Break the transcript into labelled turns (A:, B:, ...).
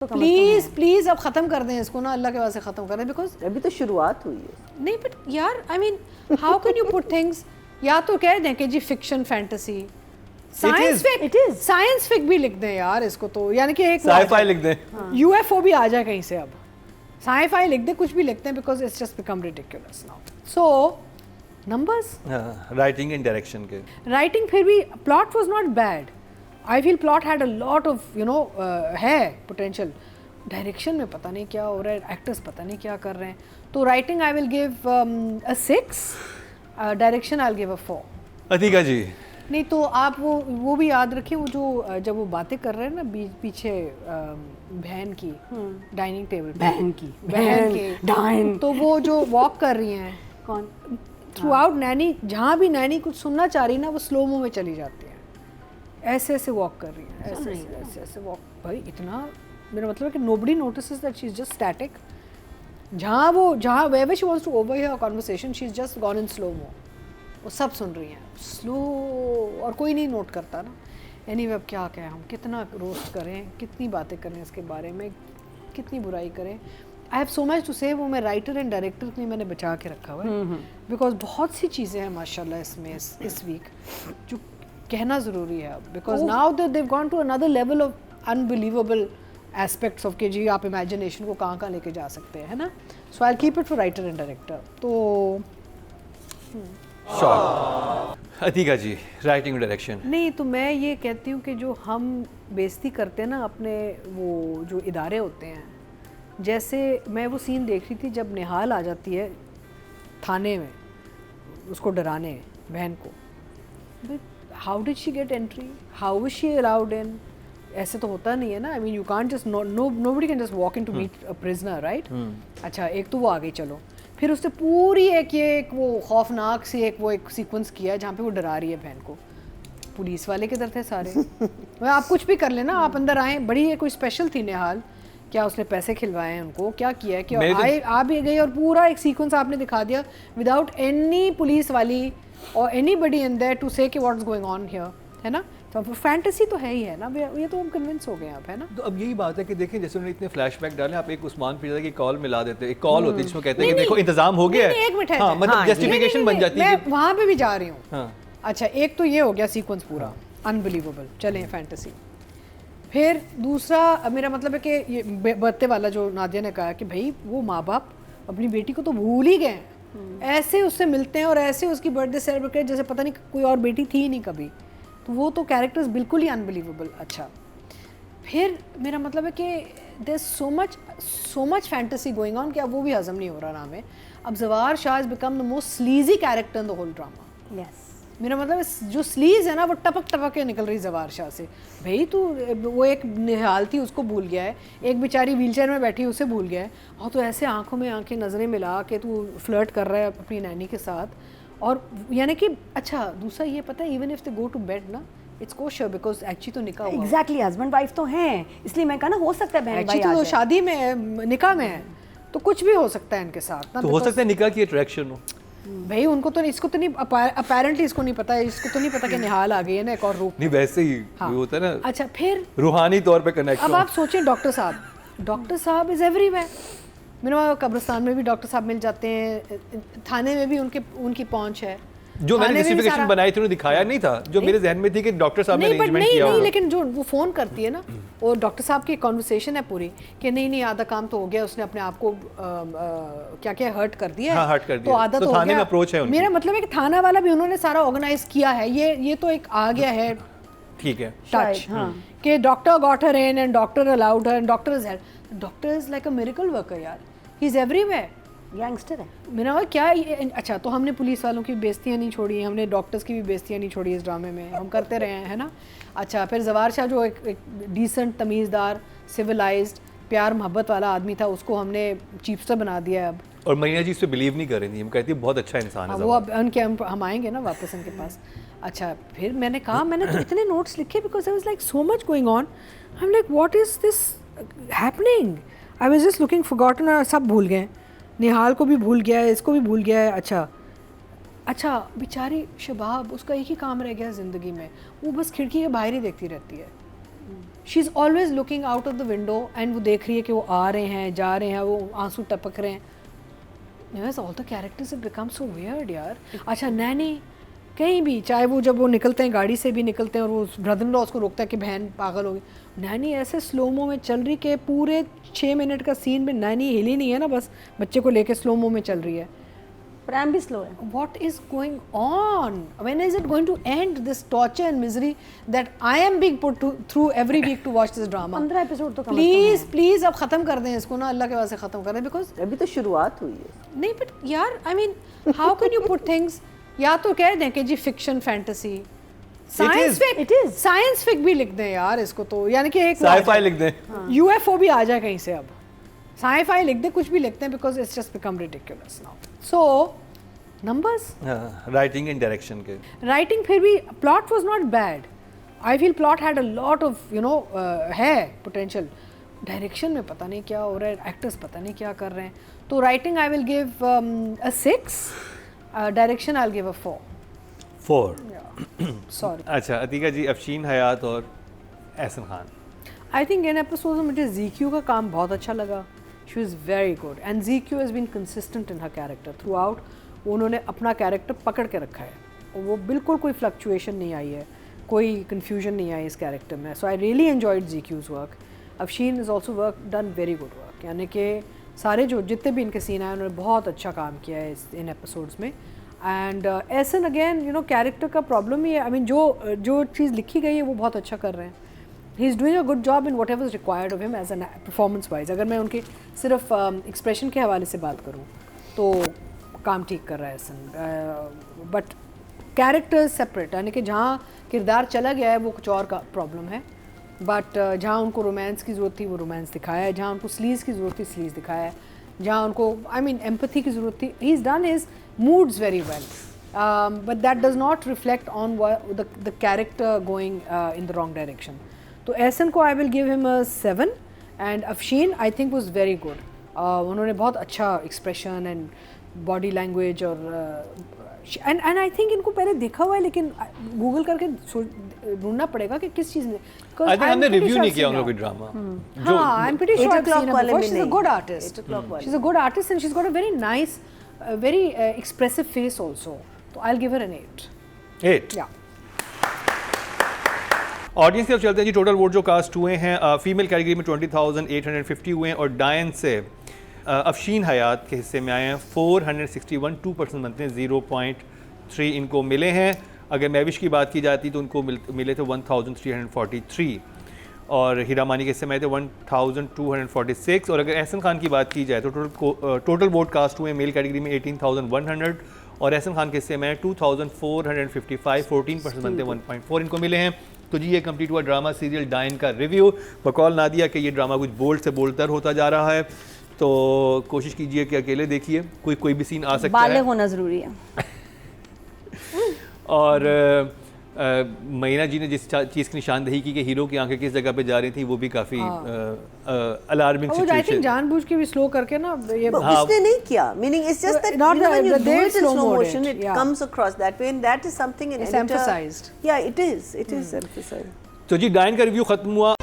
A: Please please अब खत्म कर दें इसको ना, अल्लाह के वास्ते खत्म कर दें, बिकॉज
B: अभी तो शुरुआत हुई है।
A: नहीं बट यार I mean how can you put things, या तो कह दें कि जी fiction fantasy science fic,
B: it is.
A: Science fic भी लिख दें यार इसको, तो यानी कि एक
C: साई-फाई लिख दें,
A: यूएफओ भी आ जाए कहीं से, अब साई-फाई लिख दें, कुछ भी लिखते हैं, because it's just become ridiculous now. So numbers,
C: writing and direction के
A: राइटिंग फिर भी plot was not bad, I feel plot had a lot of you know है पोटेंशियल, डायरेक्शन में पता नहीं क्या हो रहा है, एक्टर्स पता नहीं क्या कर रहे हैं, तो writing I will give a 6, direction I will give a 4।
C: Atika ji
A: नहीं तो आप वो भी याद रखें, वो जो जब वो बातें कर रहे हैं ना पीछे बहन की डाइनिंग टेबल
B: बहन
A: के
B: डाइन,
A: तो वो जो वॉक कर रही हैं
B: कौन
A: थ्रू आउट, नैनी जहाँ भी नैनी कुछ सुनना चाह रही है ना, वो स्लो मो में चली जाती है, ऐसे ऐसे वॉक कर रही है, ऐसे ऐसे वॉक, भाई इतना, मेरा मतलब है कि nobody notices that she is just static, जहाँ wherever she wants to overhear a conversation she's just gone in slow mo, वो सब सुन रही हैं स्लो, और कोई नहीं नोट करता ना। एनीवे अब क्या कहें, हम कितना रोस्ट करें, कितनी बातें करें इसके बारे में, कितनी बुराई करें, I have so much to say, वो मैं राइटर एंड डायरेक्टर के लिए मैंने बचा के रखा हुआ है, बिकॉज बहुत सी चीज़ें हैं माशाल्लाह इसमें इस वीक जो कहना ज़रूरी है, because now they've gone to another level of unbelievable aspects of के जी, आप इमेजिनेशन को कहाँ लेके जा सकते हैं, है ना। So I keep it for writer and director. तो
C: अतीका जी राइटिंग और डायरेक्शन।
A: नहीं तो मैं ये कहती हूँ कि जो हम बेइज्जती करते हैं ना अपने, वो जो इदारे होते हैं, जैसे मैं वो सीन देख रही थी जब निहाल आ जाती है थाने में उसको डराने बहन को, how did she get entry, how is she allowed in, ऐसे तो होता नहीं है ना, I mean you can't just nobody can just walk in to meet a prisoner, right. अच्छा एक तो वो आ गई, चलो फिर उसने पूरी एक वो खौफनाक सी एक सीक्वेंस किया है जहाँ पे वो डरा रही है बहन को, पुलिस वाले किधर थे सारे आप कुछ भी कर लेना, आप अंदर आए, बड़ी है कोई स्पेशल थी निहाल, क्या उसने पैसे खिलवाए हैं उनको, क्या किया है, क्या आए आ भी गई, और पूरा एक सीक्वेंस आपने दिखा दिया विदाउट एनी पुलिस वाली और एनीबडी इन देयर टू से कि व्हाट्स गोइंग ऑन हियर, है ना। तो फैंटेसी तो है ही है ना, ये तो हम कन्विंस हो गए आप, है ना।
C: तो अब यही बात है कि देखें जैसे उन्होंने इतने फ्लैशबैक डाले, आप एक उस्मान फिजा की कॉल मिला देते, एक कॉल होती है जिसमें कहते हैं कि देखो इंतजाम हो गया है,
A: एक मिनट है,
C: हाँ, मतलब जस्टिफिकेशन बन जाती है,
A: मैं वहाँ पे भी जा रही हूँ।
C: हाँ।
A: अच्छा एक तो ये हो गया सीक्वेंस पूरा अनबिलीवेबल, चलें फैंटेसी। फिर दूसरा मेरा मतलब है कि ये बर्थे वाला जो नादिया ने कहा कि भाई वो माँ बाप अपनी बेटी को तो भूल ही गए, ऐसे उससे मिलते हैं और ऐसे उसकी बर्थडे सेलिब्रेट जैसे पता नहीं कोई और बेटी थी ही नहीं कभी, तो वो तो कैरेक्टर्स बिल्कुल ही अनबिलीवेबल। अच्छा फिर मेरा मतलब है कि there so much fantasy going on कि अब वो भी हजम नहीं हो रहा ना हमें। अब Jawar Shah is become the most sleazy character in the whole drama.
B: Yes,
A: मेरा मतलब जो स्लीज है ना वो टपक के निकल रही जवार शाह से, भाई तू वो एक निहाल थी उसको भूल गया है, एक बेचारी व्हीलचेयर में बैठी उसे भूल गया है, और तो ऐसे आंखों में आंखें नज़रें मिला के तू फ्लर्ट कर रहा है अपनी नैनी के साथ, और यानी कि अच्छा दूसरा ये पता है even if they go to bed ना इट्स कोशर बिकॉज एक्चुअली तो निकाह हुआ,
B: एग्जैक्टली हस्बैंड वाइफ तो हैं, इसलिए मैं कहा ना हो सकता है बहन भाई
A: एक्चुअली तो शादी में निकाह में है, तो कुछ भी हो सकता है इनके साथ ना,
C: तो हो सकता है निकाह की अट्रैक्शन हो।
A: भाई उनको तो इसको तो नहीं, अपेरेंटली इसको नहीं पता है, इसको तो नहीं पता कि निहाल आ गई है ना एक और रूप
C: नहीं वैसे ही
A: हाँ।
C: होता है ना,
A: अच्छा फिर
C: रूहानी तौर पे कनेक्शन।
A: अब आप सोचें डॉक्टर साहब इज एवरीवेयर, मेरे कब्रिस्तान में भी डॉक्टर साहब मिल जाते हैं, थाने में भी उनकी पहुंच है,
C: जो मैंने जस्टिफिकेशन बनाई थी उन्होंने दिखाया नहीं था, जो मेरे जहन में थी कि डॉक्टर साहब ने अरेंजमेंट किया
A: नहीं, लेकिन जो वो फोन करती है ना, और डॉक्टर साहब की कॉन्वर्सेशन है पूरी कि नहीं आधा काम तो हो गया, उसने अपने आप को क्या क्या हर्ट कर दिया है,
C: हाँ, हर्ट कर दिया,
A: तो आधा तो
C: थाने
A: हो
C: में अप्रोच है
A: गया।
C: उनकी।
A: मेरा मतलब है कि थाना वाला भी उन्होंने सारा ऑर्गेनाइज किया है, ये तो एक आ गया है
C: ठीक है
A: टच
B: हाँ।
A: कि doctor got her in and doctor allowed her and doctor is help, doctor is like a miracle worker यार, ही इज एवरीवेयर,
B: यंगस्टर है।
A: मेरा मतलब क्या अच्छा तो हमने पुलिस वालों की बेइज्जतियाँ नहीं छोड़ी, हमने डॉक्टर्स की भी बेइज्जतियाँ नहीं छोड़ी इस ड्रामे में, हम करते रहे हैं, है ना। अच्छा फिर जवार शाह जो एक डिसेंट तमीज़दार सिविलाइज्ड प्यार मोहब्बत वाला आदमी था, उसको हमने चीफस्टर बना दिया अब,
C: और मरीना जी इस पे बिलीव नहीं कर रही थी, हम कहती है बहुत अच्छा इंसान है
A: वो अब उनके हम आएंगे ना वापस उनके पास। अच्छा फिर मैंने कहा मैंने तो इतने नोट्स लिखे because I was like so much going on, I am like what is this happening, I was just looking forgotten, सब भूल गए, निहाल को भी भूल गया है, इसको भी भूल गया है। अच्छा बेचारी शबाब, उसका एक ही काम रह गया ज़िंदगी में, वो बस खिड़की के बाहर ही देखती रहती है, she is always looking out of the window and वो देख रही है कि वो आ रहे हैं, जा रहे हैं, वो आंसू टपक रहे हैं. Yes, all the characters have become so weird यार. अच्छा नैनी कहीं भी, चाहे वो जब वो निकलते हैं गाड़ी से भी निकलते हैं और वो ब्रदर इन लॉ उसको रोकता है कि बहन पागल हो गई, नैनी ऐसे स्लोमो में चल रही कि पूरे 6 मिनट का सीन में नैनी हिली नहीं है ना, बस बच्चे को लेके स्लोमो में चल रही है.
B: प्रैम भी स्लो है.
A: What is going on? When is it going to end this torture and misery that I am being put through every week to watch this drama?
B: 15 episode तो कम
A: प्लीज अब ख़त्म कर दें इसको ना, अल्लाह के वास्ते ख़त्म कर दें. बिकॉज
B: अभी तो शुरुआत हुई है.
A: नहीं बट यार I mean how can you put things, या तो कह दें कि जी fiction fantasy science fic,
B: it is.
A: Science fic भी लिख दें यार इसको तो, यानी कि एक
C: साई-फाई लिख दें,
A: यूएफओ भी आ जाए कहीं से. अब साई-फाई लिख दें, कुछ भी लिखते हैं, because it's just become ridiculous now. So numbers,
C: writing and direction के.
A: राइटिंग फिर भी plot was not bad. I feel plot had a lot of you know है पोटेंशियल. डायरेक्शन में पता नहीं क्या हो रहा है, एक्टर्स पता नहीं क्या कर रहे हैं. तो writing I will give a 6, direction I will give a 4. Sorry.
C: अच्छा अतीका जी, अफशीन हयात और Ehsan Khan.
A: I think in episode में मुझे ZQ का काम बहुत अच्छा लगा. She is very good and ZQ has been consistent in हर कैरेक्टर थ्रू आउट. उन्होंने अपना कैरेक्टर पकड़ के रखा है, वो बिल्कुल कोई फ्लक्चुएशन नहीं आई है, कोई कन्फ्यूजन नहीं आई इस कैरेक्टर में. So I really enjoyed ZQ's work. Afsheen is also work done very good work, यानी कि सारे जो जितने भी इनके सीन आए उन्होंने बहुत अच्छा काम किया है इन एपिसोड्स में. And Ehsan again you know character का प्रॉब्लम ही है. आई मीन जो चीज़ लिखी गई है वो बहुत अच्छा कर रहे हैं. He is doing a good job in whatever is required of him as an performance wise. अगर मैं उनके सिर्फ एक्सप्रेशन के हवाले से बात करूँ तो काम ठीक कर रहा है एहसन. बट कैरेक्टर्स सेपरेट, यानी कि जहाँ किरदार चला गया है वो कुछ और का प्रॉब्लम है. बट जहाँ उनको रोमांस की ज़रूरत थी वो रोमांस दिखाया है, जहाँ उनको स्लीज की ज़रूरत थी स्लीज दिखाया है, जहाँ उनको आई मीन एम्पैथी की ज़रूरत थी he is done his moods very well, but that does not reflect on the character going in the wrong direction. So Ehsan ko I will give him a 7 and Afshin I think was very good. उन्होंने बहुत अच्छा expression and body language और and I think इनको पहले देखा हुआ है, लेकिन गूगल करके ढूंढना पड़ेगा कि किस चीज़ में.
C: I think हमने रिव्यू नहीं किया उन लोगों की ड्रामा.
A: हाँ, I'm pretty sure I've seen her before. She's a
B: नहीं.
A: good artist. She's a good artist and she's got a very nice very expressive face also. So I'll give her an 8.
C: 8.
A: Yeah.
C: Audience की तरफ चलते हैं जी. Total vote जो cast हुए हैं female category में 20,850 हुए हैं और डायन से अफशीन हयात के हिस्से में आए हैं 461, 2% बनते हैं, 0.3 इनको मिले हैं. अगर मैविश की बात की जाती तो उनको मिले थे 1,343 और हीरा मानी के हिस्से में आए थे 1,246. और अगर एहसन खान की बात की जाए तो टोटल वोट कास्ट हुए मेल कैटेगरी में 18,100 और एहसन खान के हिस्से में 2,455, 14% बनते 1.4 इनको मिले हैं. तो जी ये कंप्लीट हुआ ड्रामा सीरियल डायन का रिव्यू. बकौल नादिया कि ये ड्रामा कुछ बोल्ड से बोल्डतर होता जा रहा है, तो कोशिश कीजिए कि अकेले देखिए, कोई भी सीन आ सकता है.
B: बालिग होना ज़रूरी है.
C: और महीना जी ने जिस चीज़ की निशानदेही की कि हीरो की आंखें किस जगह पे जा रही थी वो भी काफ़ी अलार्मिंग
A: सिचुएशन. आई थिंक जानबूझ के भी स्लो करके ना ये
B: उसने नहीं किया. Meaning it's just that
A: Not
B: when you
A: the-
B: do
A: they
B: it in
A: slow
B: slow
A: mode
B: motion
A: it,
B: it
A: yeah.
B: comes across that way and that is something an
A: It's
B: editor.
A: emphasized.
B: Yeah, it is emphasized.
C: तो जी डायन का review ख़त्म हुआ.